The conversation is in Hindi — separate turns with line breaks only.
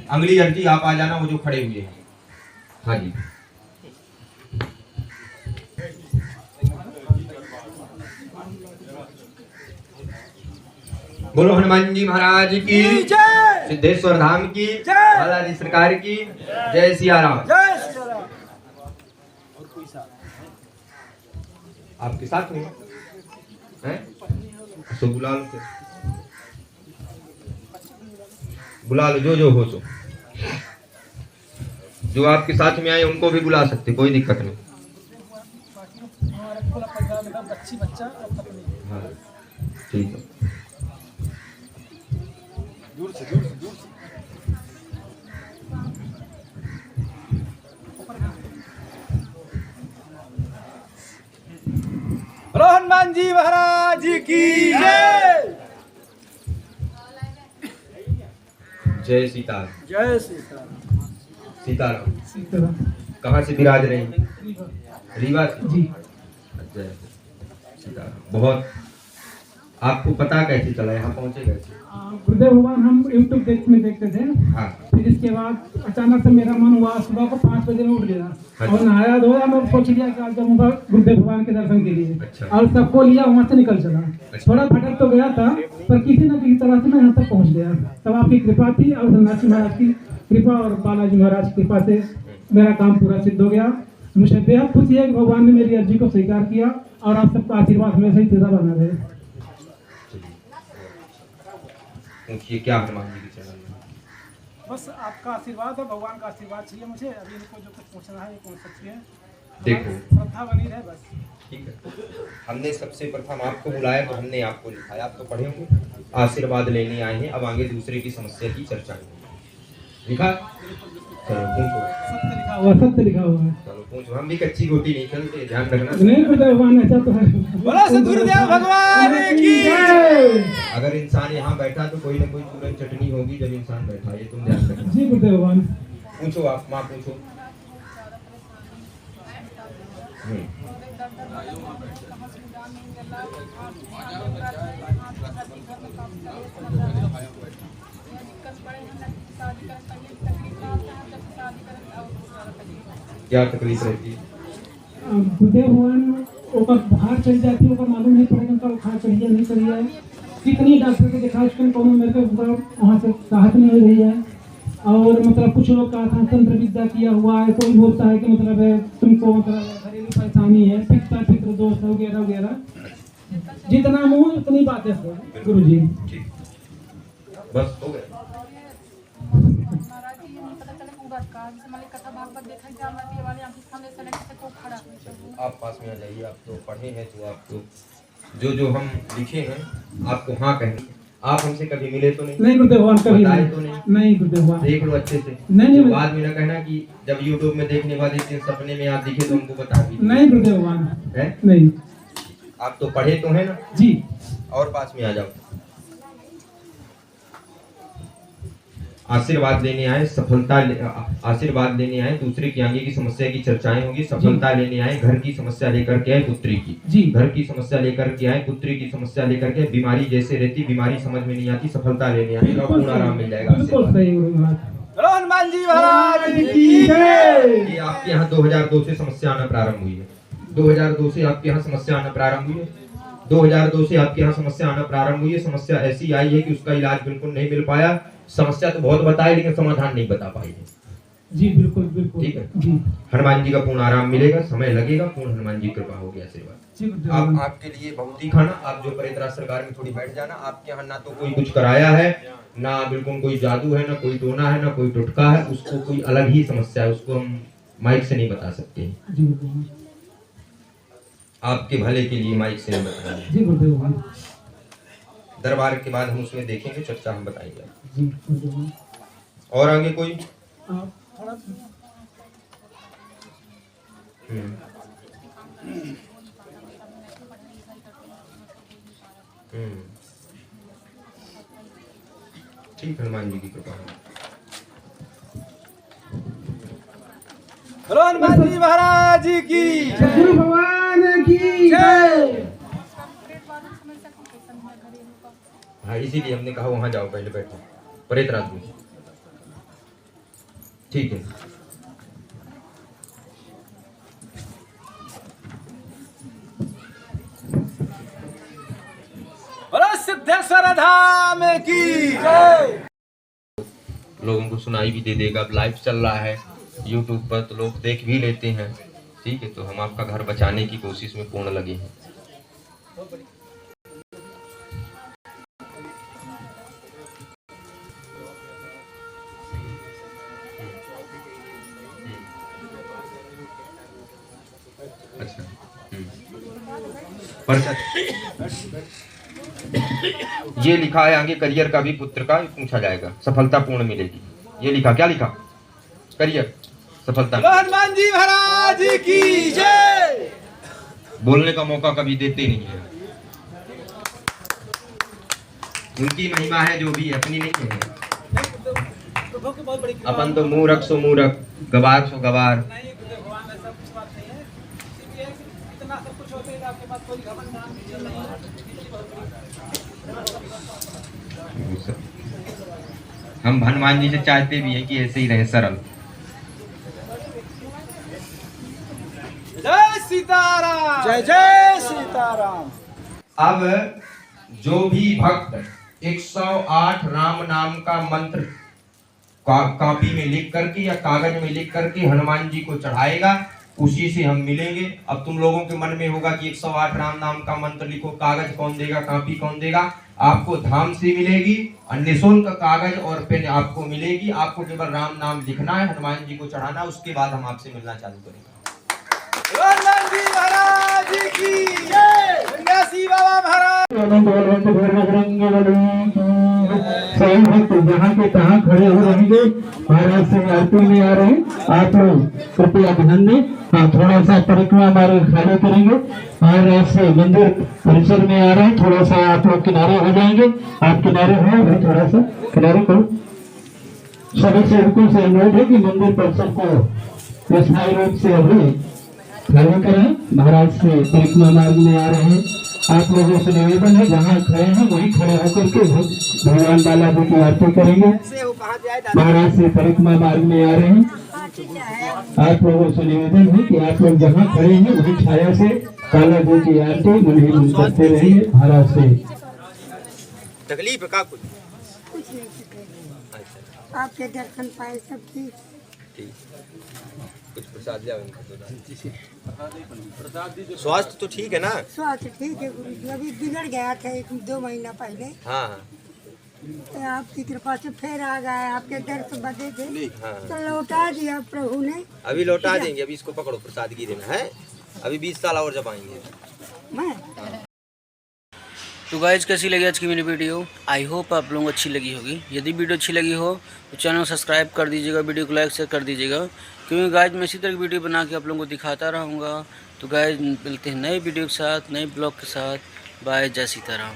अगली अर्जी आप आ जाना, वो जो खड़े हुए हैं। हाँ जी। बोलो हनुमान जी महाराज की जय, सिद्धेश्वर धाम की जय, बालाजी सरकार की जय, सिया राम। आपके साथ में हैं? तो बुला लो, बुला लो जो हो सो। जो आपके साथ में आए उनको भी बुला सकते, कोई दिक्कत नहीं। हाँ ठीक है। दूर से
हनुमान जी महाराज की जय।
जय सीताराम।
जय सीताराम।
सीताराम। कहाँ से विराज रहे हैं? रीवा से जी। जय सीताराम। बहुत आपको पता कैसे चला, यहाँ पहुँचे कैसे?
गुरुदेव भगवान हम यूट्यूब देखते थे। हाँ। फिर इसके बाद अचानक से मेरा मन हुआ, सुबह को 5 बजे में उठ गया। अच्छा। और नहाया धोया, मैं सोच लिया कि आज जाऊंगा गुरुदेव भगवान के दर्शन के लिए। अच्छा। और सबको लिया, वहाँ से निकल चला। अच्छा। थोड़ा भटक तो गया था, पर किसी न किसी तरह से मैं यहाँ तक पहुँच गया। तब आपकी कृपा थी और सन्यासी महाराज की कृपा और बालाजी महाराज की कृपा से मेरा काम पूरा सिद्ध हो गया। मुझे बेहद खुशी है कि भगवान ने मेरी अर्जी को स्वीकार किया और आप सबका आशीर्वाद हमेशा ही सीधा बना रहे।
पूछिए क्या हनुमान जी के चरण में?
बस आपका आशीर्वाद और भगवान का आशीर्वाद चाहिए मुझे। अभी इनको जो कुछ पूछना है ये पूछ सकती है।
देखो
श्रद्धा बनी रहे बस। ठीक है।
हमने सबसे प्रथम आपको बुलाया तो हमने आपको लिखाया, आप तो पढ़े होंगे, आशीर्वाद लेने आए हैं। अब आगे दूसरे की समस्या की चर्चा होगी। लिखा? चलो पूछो।
सत्य लिखा हुआ है।
चलो पूछो। हम भी कच्ची गोटी नहीं खेलते, ध्यान रखना।
नहीं भगवान ऐसा तो है।
बोला सतगुरुदेव भगवान की जय।
अगर इंसान यहाँ बैठा तो कोई ना कोई चूरन चटनी होगी जब इंसान बैठा, ये तुम ध्यान रखना।
जी गुरुदेव भगवान।
पूछो आप, माँ पूछो। क्या तकलीफ रहती है?
गुरुदेव भगवान ओकर बाहर चल जाती है, ओकर मालूम नहीं पड़ेगा उनका बुखार चढ़िया नहीं चढ़ी है। कितनी डॉक्टर को दिखा उसके कोनो मेरे को वहाँ से राहत नहीं हो रही है। और मतलब कुछ लोग कहा था तंत्र विद्या किया हुआ है, कोई बोलता है कि मतलब तुमको मतलब घरेलू परेशानी है, फिक्र दोष वगैरह वगैरह। जितना मुँह उतनी बातें गुरु जी।
बस हो गया। आप पास में आ जाइए, आप तो पढ़े हैं तो आपको जो हम लिखे हैं आपको हाँ कहेंगे। आप हमसे कभी मिले तो नहीं?
नहीं गुरुदेव भगवान कभी
बताए तो नहीं?
नहीं गुरुदेव भगवान।
देख लो अच्छे से।
नहीं
बाद में ना कहना कि जब यूट्यूब में देखने वाले दिन सपने में आप दिखे तो हमको बता दीजिए।
नहीं गुरुदेव भगवान
है
नहीं।
आप तो पढ़े तो है ना
जी।
और पास में आ जाओ। आशीर्वाद लेने आए, सफलता आशीर्वाद लेने आए, दूसरे की आगे की समस्या की चर्चाएं होगी। सफलता लेने आए, घर की समस्या लेकर के आए, पुत्री की जी, घर की समस्या लेकर के आए, पुत्री की समस्या लेकर के। बीमारी जैसे रहती, बीमारी समझ में नहीं आती, सफलता लेने आए, पूर्ण आराम मिल जाएगा।
हनुमान जी महाराज की जय।
ये आपके यहाँ 2002 से समस्या आना प्रारंभ हुई है। 2002 से आपके यहाँ समस्या आना प्रारंभ हुई है। 2002 से आपके यहाँ समस्या आना प्रारंभ हुई है। समस्या ऐसी आई है कि उसका इलाज बिल्कुल नहीं मिल पाया। समस्या तो बहुत बताए लेकिन समाधान नहीं बता पाई है।
जी बिल्कुल बिल्कुल।
ठीक है जी। हनुमान जी का पूर्ण आराम मिलेगा, समय लगेगा, पूर्ण हनुमान जी कृपा होगी, आशीर्वाद। आप आपके लिए बहुत ही खाना, आप जो परेतरा सरकार में थोड़ी बैठ जाना। आपके यहाँ ना तो कोई कुछ कराया है, ना बिल्कुल कोई जादू है, ना कोई टोना है, ना कोई टुटका है। उसको कोई अलग ही समस्या है, उसको हम माइक से नहीं बता सकते। आपके भले के लिए माइक से नहीं बता रहे। दरबार के बाद हम उसमें देखेंगे, चर्चा हम बताएंगे। और आगे कोई? ठीक, हनुमान जी की कृपा।
हनुमान जी महाराज की,
गुरु भगवान की जय।
हाँ, इसीलिए हमने कहा वहां जाओ, पहले बैठो, परेतराज में। ठीक है।
बोलो सिद्धेश्वर धाम की जय।
लोगों को सुनाई भी दे देगा। अब लाइव चल रहा है YouTube पर, तो लोग देख भी लेते हैं। ठीक है, तो हम आपका घर बचाने की कोशिश में पूर्ण लगे हैं। अच्छा, पर्चा ये लिखा है आगे, करियर का भी पुत्र का पूछा जाएगा, सफलता पूर्ण मिलेगी। ये लिखा, क्या लिखा? करियर सफलता।
हनुमान जी महाराज की जय।
बोलने का मौका कभी देते नहीं है। उनकी महिमा है जो भी, अपनी नहीं है। अपन तो मूर्ख सो मूर्ख, गवार सो गवार। हम हनुमान जी से चाहते भी हैं कि ऐसे ही रहे, सरल।
जय सीताराम। जय जय सीताराम।
अब जो भी भक्त 108 राम नाम का मंत्र कॉपी में लिख करके या कागज में लिख करके हनुमान जी को चढ़ाएगा, उसी से हम मिलेंगे। अब तुम लोगों के मन में होगा कि 108 राम नाम का मंत्र लिखो, कागज कौन देगा, कॉपी कौन देगा? आपको धाम से मिलेगी, निःशुल्क कागज और पेन आपको मिलेगी। आपको केवल राम नाम लिखना है, हनुमान जी को चढ़ाना, उसके बाद हम आपसे मिलना चालू करेंगे।
हनुमान जी महाराज की जय। सन्यासी बाबा महाराज।
सही भक्त जहाँ के तहाँ खड़े हो रहेंगे। महाराज से आरती में आ रहे हैं, आप लोग कृपया ध्यान दें। हाँ, थोड़ा सा परिक्रमा हमारे खाली करेंगे। महाराज से मंदिर परिसर में आ रहे हैं, थोड़ा सा आप लोग किनारे हो जाएंगे। आप किनारे हो, थोड़ा सा किनारे करो। सभी सेवकों से अनुरोध है कि मंदिर परिसर को स्थायी रूप से अभी खाली करें। महाराज से परिक्रमा मार्ग में आ रहे हैं। आप लोगों से निवेदन है, जहाँ खड़े हैं वहीं खड़े होकर के भगवान बालाजी की आरती करेंगे। महाराज से परिक्रमा मार्ग में आ रहे हैं। आप लोगों से निवेदन है कि आप लोग जहाँ खड़े हैं वहीं छाया से बालाजी की आरती मन ही मन करते रहेंगे। महाराज से
तकलीफ का कुछ
नहीं सके। आपके दर्शन पाए सब ठीक।
कुछ प्रसाद लिया स्वास्थ्य तो ठीक है ना?
स्वास्थ्य ठीक है गुरु जी, अभी बिगड़ गया था 1-2 महीना पहले।
हाँ,
तो आपकी कृपा से फिर आ गए, आपके दर्शन बदे थे।
हाँ।
तो लौटा दिया प्रभु ने।
अभी लौटा देंगे। अभी इसको पकड़ो, प्रसाद की देना है। अभी 20 साल और जब आएंगे।
मैं
तो गाइज कैसी लगी आज की मेरी वीडियो? आई होप आप लोगों को अच्छी लगी होगी। यदि वीडियो अच्छी लगी हो तो चैनल को सब्सक्राइब कर दीजिएगा, वीडियो को लाइक शेयर कर दीजिएगा, क्योंकि गाइज मैं इसी तरह की वीडियो बना के आप लोगों को दिखाता रहूँगा। तो गाइज मिलते हैं नए वीडियो के साथ, नए ब्लॉग के साथ। बाय, जय सीताराम।